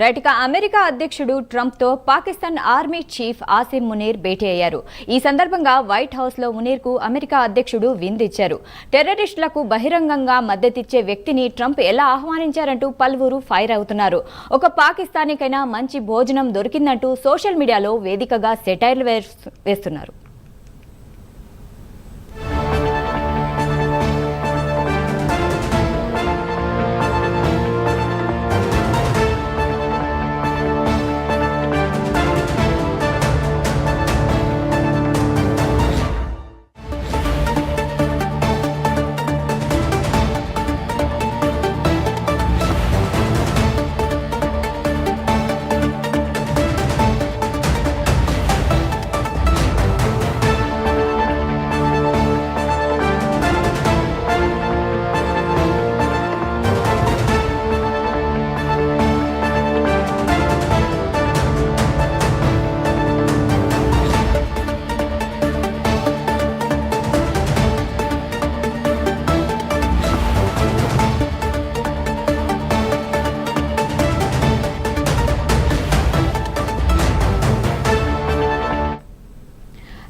Right ఇక America అధ్యక్షుడు Trump తో పాకిస్తాన్ ఆర్మీ చీఫ్ ఆసిం మునీర్ భేటీ అయ్యారు. ఈ సందర్భంగా వైట్ హౌస్ లో మునీర్ కు అమెరికా అధ్యక్షుడు విందిచ్చారు. టెర్రరిస్టులకు బహిరంగంగా మద్దతిచ్చే వ్యక్తిని ట్రంప్ ఎలా ఆహ్వానించారంటూ పలువురు ఫైర్ అవుతున్నారు. ఒక పాకిస్తానీకైనా మంచి భోజనం దొరికిందంటూ సోషల్ మీడియాలో వేదికగా సెటైర్లు వేస్తున్నారు.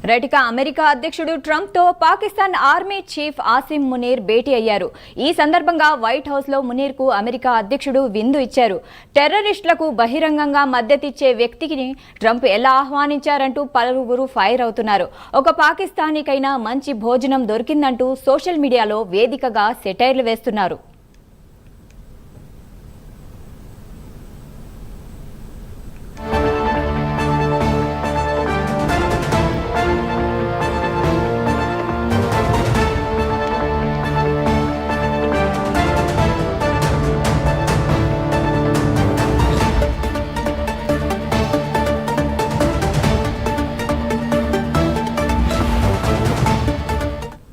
రైట్ ఇక అమెరికా అధ్యక్షుడు ట్రంప్ తో పాకిస్తాన్ ఆర్మీ చీఫ్ ఆసిం మునీర్ భేటీ అయ్యారు. ఈ సందర్భంగా వైట్ హౌస్ లో మునీర్ కు అమెరికా అధ్యక్షుడు విందు ఇచ్చారు. టెర్రరిస్టులకు బహిరంగంగా మద్దతిచ్చే వ్యక్తిని ట్రంప్ ఎలా ఆహ్వానించారంటూ పలువురు ఫైర్ అవుతున్నారు. ఒక పాకిస్తానీకైనా మంచి భోజనం దొరికిందంటూ సోషల్ మీడియాలో వేదికగా సెటైర్లు వేస్తున్నారు.